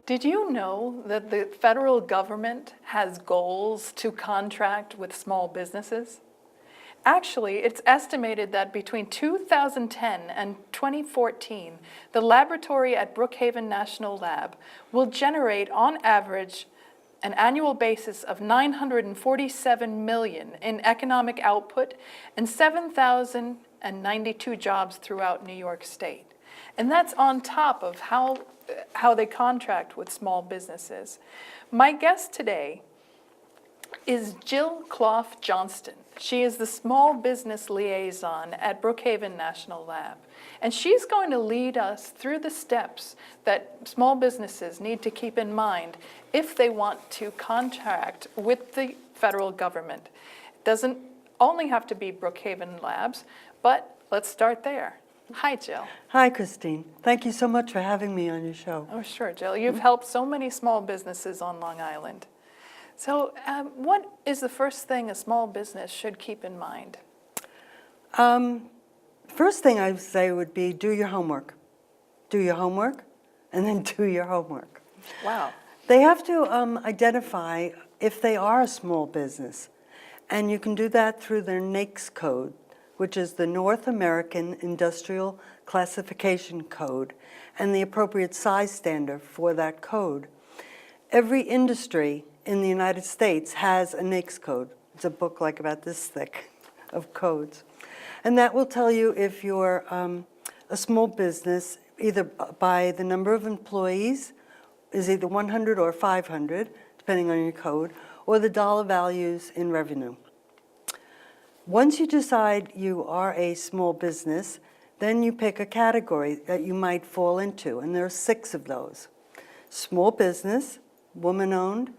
Did you know that the federal government has goals to contract with small businesses? Actually, it's estimated that between 2010 and 2014, the laboratory at Brookhaven National Lab will generate, on average, an annual basis of $947 million in economic output and 7,092 jobs throughout New York State. And that's on top of how they contract with small businesses. My guest today is Jill Clough-Johnston. She is the Small Business Liaison at Brookhaven National Lab. And she's going to lead us through the steps that small businesses need to keep in mind if they want to contract with the federal government. It doesn't only have to be Brookhaven Labs, but let's start there. Hi, Jill. Hi, Christine. Thank you so much for having me on your show. Oh, sure, Jill. You've helped so many small businesses on Long Island. So what is the first thing a small business should keep in mind? First thing I would say would be do your homework. Do your homework, and then do your homework. Wow. They have to identify if they are a small business, and you can do that through their NAICS code, which is the North American Industrial Classification Code, and the appropriate size standard for that code. Every industry in the United States has a NAICS code. It's a book like about this thick of codes. And that will tell you if you're a small business, either by the number of employees, is either 100 or 500, depending on your code, or the dollar values in revenue. Once you decide you are a small business, then you pick a category that you might fall into, and there are 6 of those. Small business, woman-owned,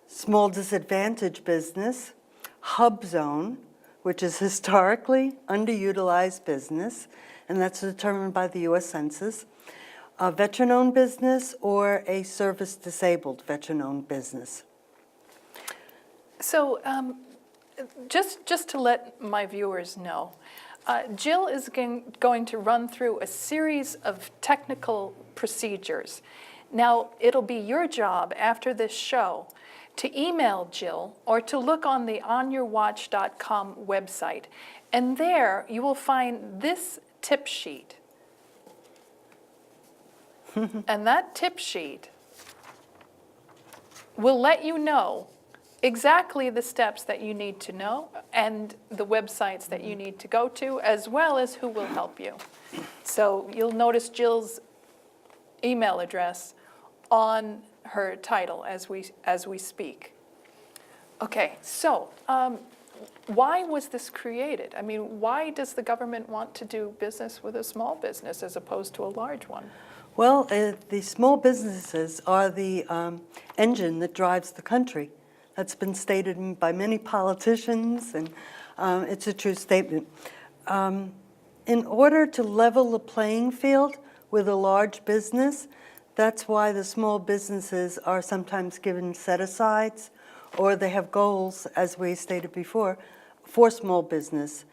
small disadvantaged business, hub zone, which is historically underutilized business, and that's determined by the U.S. Census, a veteran-owned business, or a service-disabled veteran-owned business. So just to let my viewers know, Jill is going to run through a series of technical procedures. Now, it'll be your job after this show to email Jill or to look on the onyourwatch.com website. And there you will find this tip sheet. And that tip sheet will let you know exactly the steps that you need to know and the websites that you need to go to, as well as who will help you. So you'll notice Jill's email address on her title as we speak. Okay, so why was this created? I mean, why does the government want to do business with a small business as opposed to a large one? Well, the small businesses are the engine that drives the country. That's been stated by many politicians, and it's a true statement. In order to level the playing field with a large business, that's why the small businesses are sometimes given set-asides, or they have goals, as we stated before, for small business.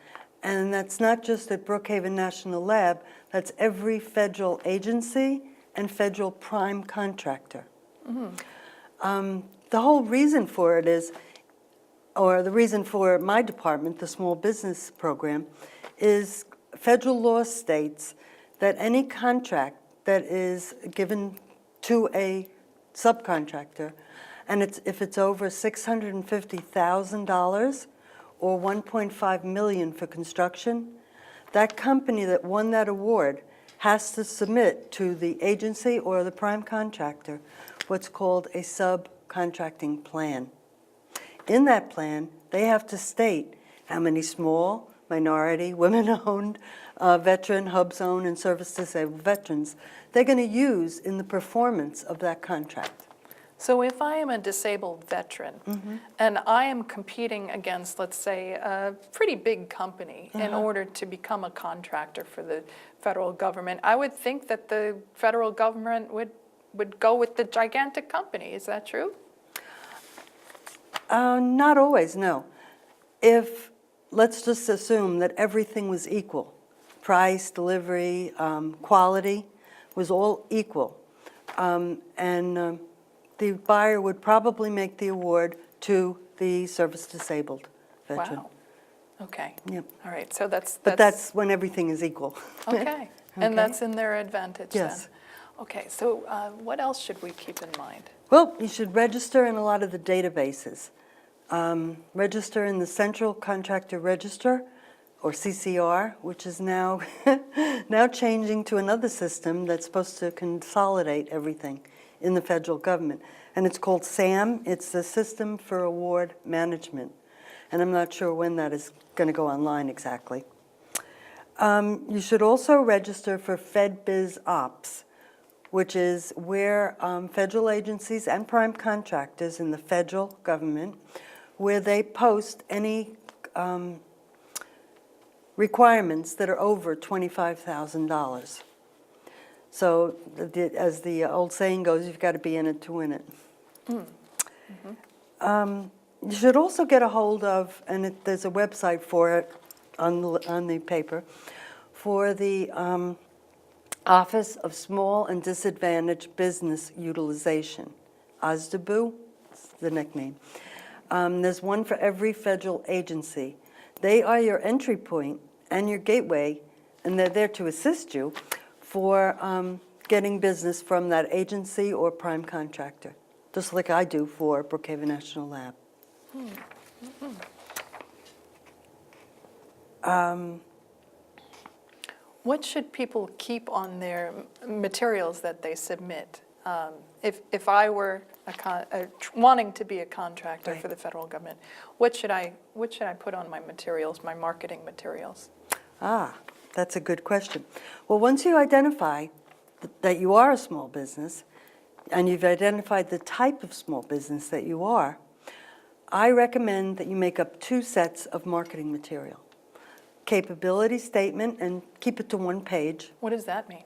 And that's not just at Brookhaven National Lab, that's every federal agency and federal prime contractor. Mm-hmm. The whole reason for it is, or the reason for my department, the Small Business Program, is federal law states that any contract that is given to a subcontractor, and if it's over $650,000 or $1.5 million for construction, that company that won that award has to submit to the agency or the prime contractor what's called a subcontracting plan. In that plan, they have to state how many small, minority, women-owned, veteran, hub zone, and service-disabled veterans they're going to use in the performance of that contract. So if I am a disabled veteran, mm-hmm. and I am competing against, let's say, a pretty big company in order to become a contractor for the federal government, I would think that the federal government would go with the gigantic company. Is that true? Not always, no. If, let's just assume that everything was equal, price, delivery, quality was all equal, and the buyer would probably make the award to the service-disabled veteran. Wow. Okay. Yep. All right, so that's. But that's when everything is equal. Okay, and that's in their advantage then? Yes. Okay, so what else should we keep in mind? Well, you should register in a lot of the databases. Register in the Central Contractor Register, or CCR, which is now, now changing to another system that's supposed to consolidate everything in the federal government. And it's called SAM. It's the System for Award Management. And I'm not sure when that is going to go online exactly. You should also register for FedBiz Ops, which is where federal agencies and prime contractors in the federal government, where they post any requirements that are over $25,000. So as the old saying goes, you've got to be in it to win it. You should also get a hold of, and there's a website for it on the paper, for the Office of Small and Disadvantaged Business Utilization, OSDBU, the nickname. There's one for every federal agency. They are your entry point and your gateway, and they're there to assist you for getting business from that agency or prime contractor, just like I do for Brookhaven National Lab. What should people keep on their materials that they submit? If I were wanting to be a contractor Right. for the federal government, what should I put on my materials, my marketing materials? That's a good question. Well, once you identify that you are a small business, and you've identified the type of small business that you are, I recommend that you make up 2 sets of marketing material. Capability statement, and keep it to 1 page. What does that mean?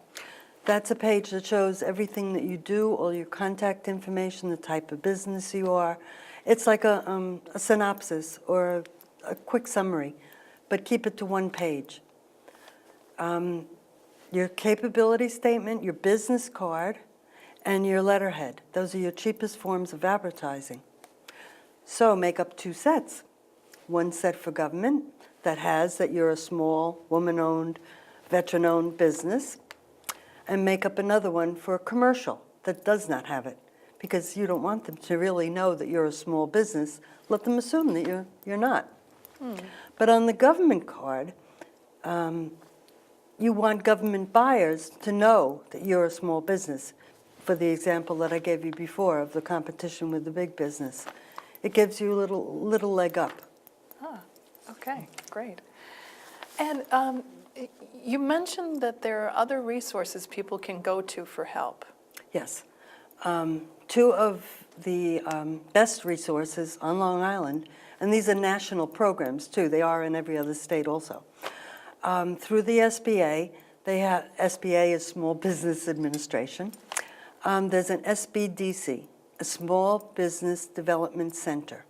That's a page that shows everything that you do, all your contact information, the type of business you are. It's like a synopsis or a quick summary, but keep it to 1 page. Your capability statement, your business card, and your letterhead. Those are your cheapest forms of advertising. So make up 2 sets. 1 set for government that has that you're a small, woman-owned, veteran-owned business, and make up another one for a commercial that does not have it, because you don't want them to really know that you're a small business. Let them assume that you're not. But on the government card, you want government buyers to know that you're a small business. For the example that I gave you before of the competition with the big business, it gives you a little leg up. Okay, great. And you mentioned that there are other resources people can go to for help. Yes. 2 of the best resources on Long Island, and these are national programs too, they are in every other state also. Through the SBA, SBA is Small Business Administration. There's an SBDC, a Small Business Development Center.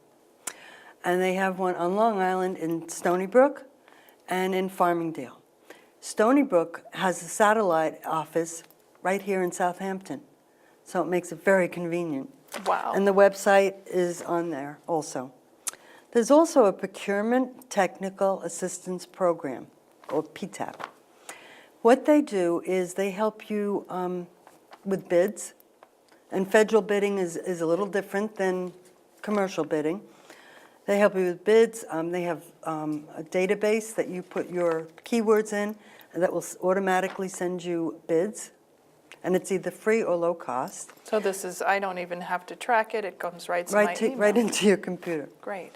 And they have one on Long Island in Stony Brook and in Farmingdale. Stony Brook has a satellite office right here in Southampton, so it makes it very convenient. Wow. And the website is on there also. There's also a Procurement Technical Assistance Program, or PTAP. What they do is they help you with bids, and federal bidding is a little different than commercial bidding. They help you with bids. They have a database that you put your keywords in, and that will automatically send you bids, and it's either free or low cost. So this is, I don't even have to track it, it comes right to my email. Right into your computer. Great.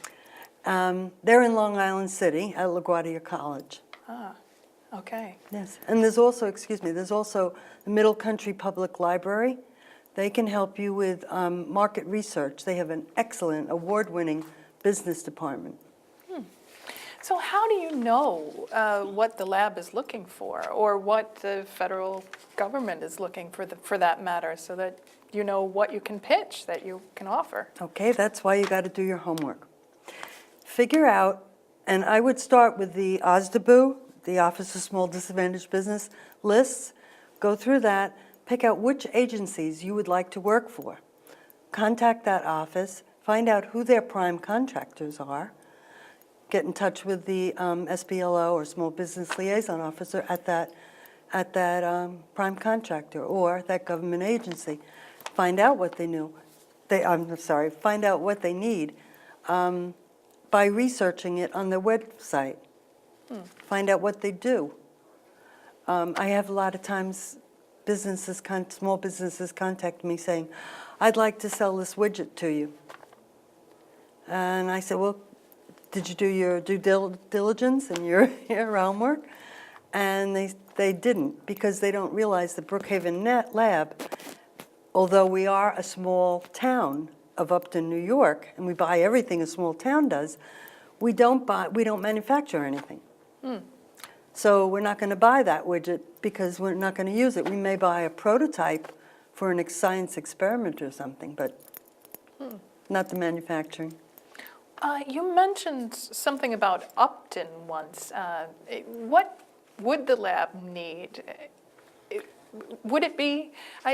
They're in Long Island City at LaGuardia College. Okay. Yes, and there's also the Middle Country Public Library. They can help you with market research. They have an excellent, award-winning business department. So how do you know what the lab is looking for, or what the federal government is looking for, for that matter, so that you know what you can pitch, that you can offer. Okay, that's why you got to do your homework. Figure out, and I would start with the OSDBU, the Office of Small Disadvantaged Business lists. Go through that, pick out which agencies you would like to work for. Contact that office, find out who their prime contractors are, get in touch with the SBLO or Small Business Liaison Officer at that prime contractor or that government agency. Find out what they knew. Find out what they need by researching it on their website. Find out what they do. I have a lot of times small businesses contact me saying, I'd like to sell this widget to you. And I said, well, did you do your due diligence and your homework? And they didn't, because they don't realize that Brookhaven Lab, although we are a small town of Upton, New York, and we buy everything a small town does, we don't manufacture anything. So we're not going to buy that widget because we're not going to use it. We may buy a prototype for a science experiment or something, but not the manufacturing. You mentioned something about Upton once. What would the lab need? Would it be,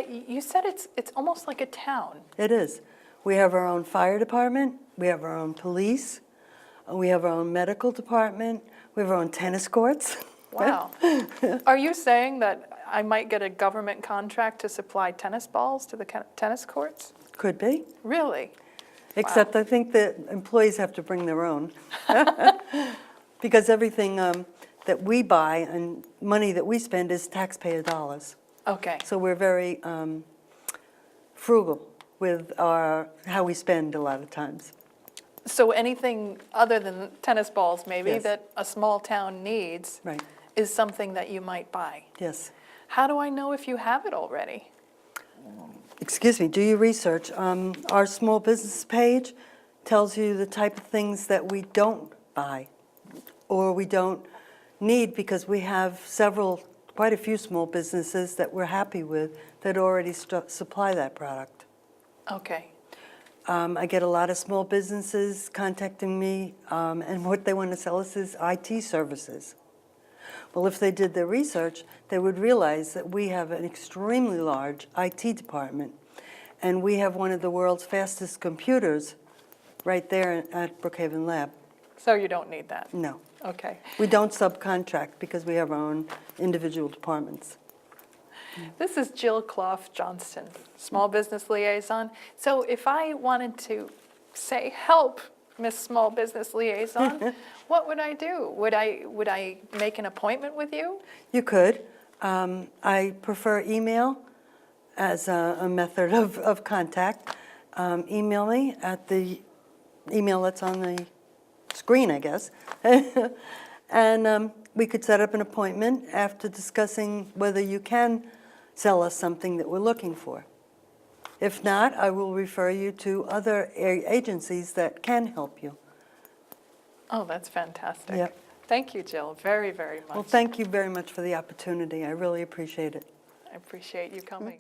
you said it's almost like a town. It is. We have our own fire department, we have our own police, we have our own medical department, we have our own tennis courts. Wow. Are you saying that I might get a government contract to supply tennis balls to the tennis courts? Could be. Really? Except I think that employees have to bring their own. Because everything that we buy and money that we spend is taxpayer dollars. Okay. So we're very frugal with how we spend a lot of times. So anything other than tennis balls maybe Yes. that a small town needs Right. is something that you might buy. Yes. How do I know if you have it already? Excuse me, do your research. Our small business page tells you the type of things that we don't buy or we don't need, because we have quite a few small businesses that we're happy with that already supply that product. Okay. I get a lot of small businesses contacting me, and what they want to sell us is IT services. Well, if they did their research, they would realize that we have an extremely large IT department, and we have one of the world's fastest computers right there at Brookhaven Lab. So you don't need that? No. Okay. We don't subcontract because we have our own individual departments. This is Jill Clough-Johnston, Small Business Liaison. So if I wanted to say, help, Miss Small Business Liaison, what would I do? Would I make an appointment with you? You could. I prefer email as a method of contact. Email me at the email that's on the screen, I guess. And we could set up an appointment after discussing whether you can sell us something that we're looking for. If not, I will refer you to other agencies that can help you. Oh, that's fantastic. Yep. Thank you, Jill, very, very much. Well, thank you very much for the opportunity. I really appreciate it. I appreciate you coming.